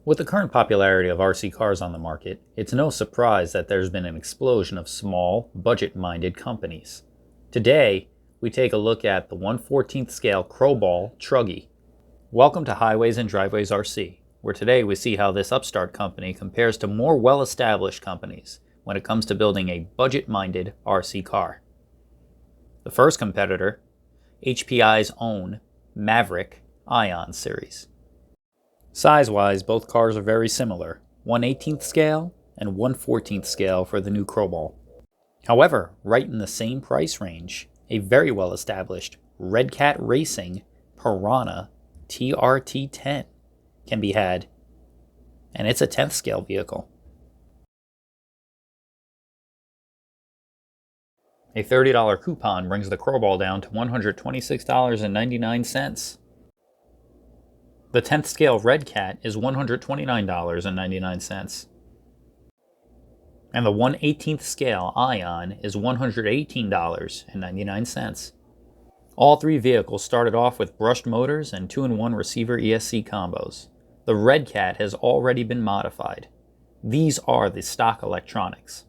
With the current popularity of RC cars on the market, it's no surprise that there's been an explosion of small, budget-minded companies. Today, we take a look at the 1/14th scale Croboll Truggy. Welcome to Highways and Driveways RC, where today we see how this upstart company compares to more well-established companies when it comes to building a budget-minded RC car. The first competitor, HPI's own Maverick Ion series. Size-wise, both cars are very similar, 1/18th scale and 1/14th scale for the new Croboll. However, right in the same price range, a very well-established Redcat Racing Piranha TRT10 can be had, and it's a 10th scale vehicle. A $30 coupon brings the Croboll down to $126.99. The 10th scale Redcat is $129.99. And the 1/18th scale Ion is $118.99. All three vehicles started off with brushed motors and 2-in-1 receiver ESC combos. The Redcat has already been modified. These are the stock electronics.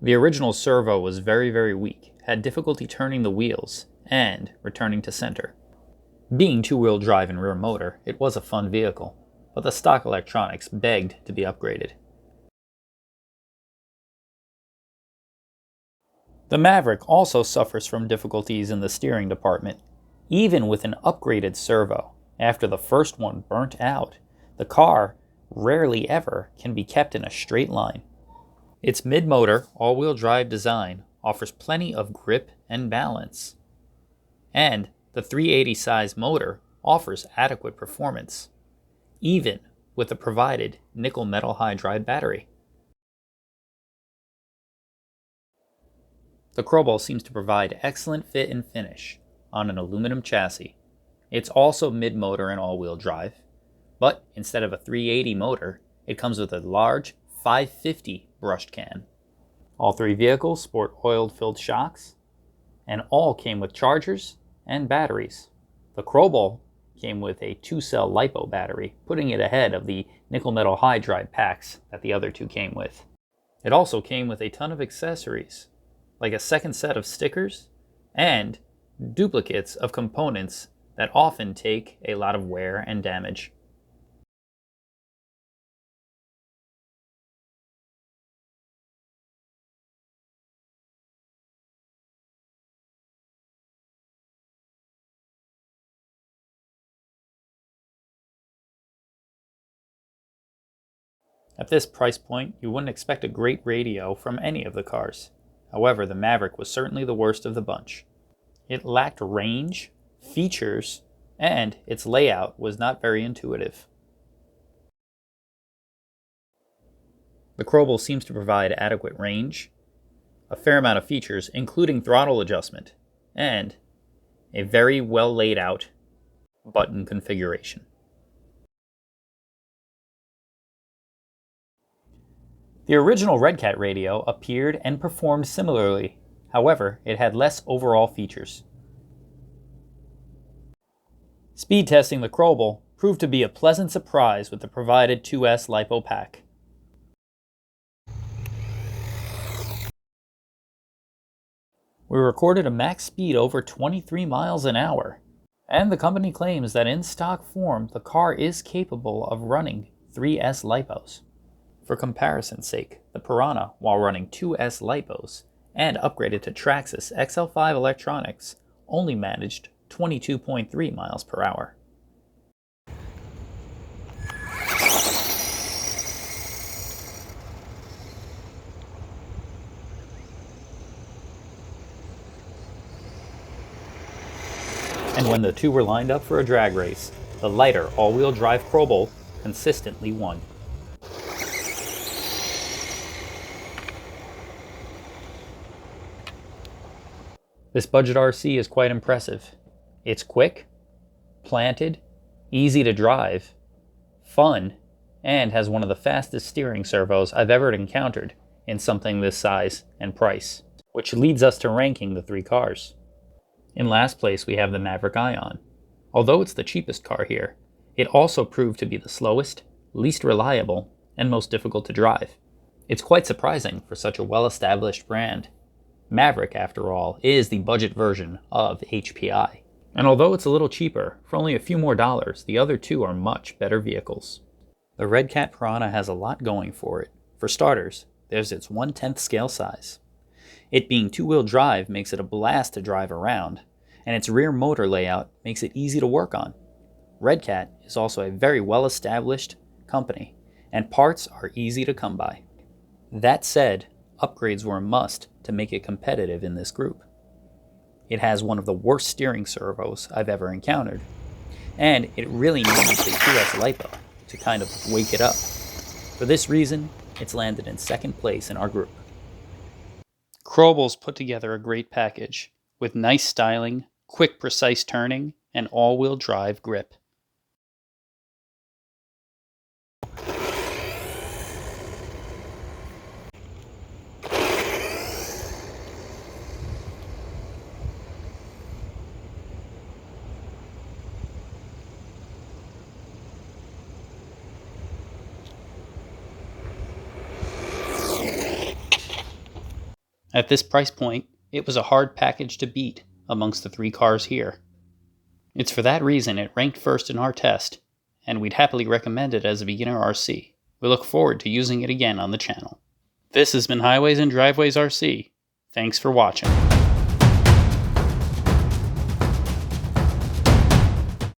The original servo was very weak, had difficulty turning the wheels, and returning to center. Being two-wheel drive and rear motor, it was a fun vehicle, but the stock electronics begged to be upgraded. The Maverick also suffers from difficulties in the steering department. Even with an upgraded servo, after the first one burnt out, the car rarely ever can be kept in a straight line. Its mid-motor, all-wheel drive design offers plenty of grip and balance. And the 380 size motor offers adequate performance, even with the provided nickel metal hydride battery. The Croboll seems to provide excellent fit and finish on an aluminum chassis. It's also mid-motor and all-wheel drive, but instead of a 380 motor, it comes with a large 550 brushed can. All three vehicles sport oil-filled shocks, and all came with chargers and batteries. The Croboll came with a 2-cell LiPo battery, putting it ahead of the nickel metal hydride packs that the other two came with. It also came with a ton of accessories, like a second set of stickers and duplicates of components that often take a lot of wear and damage. At this price point, you wouldn't expect a great radio from any of the cars. However, the Maverick was certainly the worst of the bunch. It lacked range, features, and its layout was not very intuitive. The Croboll seems to provide adequate range, a fair amount of features, including throttle adjustment, and a very well laid out button configuration. The original Redcat radio appeared and performed similarly. However, it had less overall features. Speed testing the Croboll proved to be a pleasant surprise with the provided 2S LiPo pack. We recorded a max speed over 23 miles an hour, and the company claims that in stock form the car is capable of running 3S LiPos. For comparison's sake, the Piranha, while running 2S LiPos and upgraded to Traxxas XL5 electronics, only managed 22.3 miles per hour. And when the two were lined up for a drag race, the lighter all-wheel drive Croboll consistently won. This budget RC is quite impressive. It's quick, planted, easy to drive, fun, and has one of the fastest steering servos I've ever encountered in something this size and price, which leads us to ranking the three cars. In last place we have the Maverick Ion. Although it's the cheapest car here, it also proved to be the slowest, least reliable, and most difficult to drive. It's quite surprising for such a well-established brand. Maverick, after all, is the budget version of HPI. And although it's a little cheaper, for only a few more dollars, the other two are much better vehicles. The Redcat Piranha has a lot going for it. For starters, there's its 1/10 scale size. It being two-wheel drive makes it a blast to drive around, and its rear motor layout makes it easy to work on. Redcat is also a very well-established company, and parts are easy to come by. That said, upgrades were a must to make it competitive in this group. It has one of the worst steering servos I've ever encountered, and it really needs the 2S LiPo to kind of wake it up. For this reason, it's landed in second place in our group. Croboll's put together a great package, with nice styling, quick precise turning, and all-wheel drive grip. At this price point, it was a hard package to beat amongst the three cars here. It's for that reason it ranked first in our test, and we'd happily recommend it as a beginner RC. We look forward to using it again on the channel. This has been Highways and Driveways RC. Thanks for watching.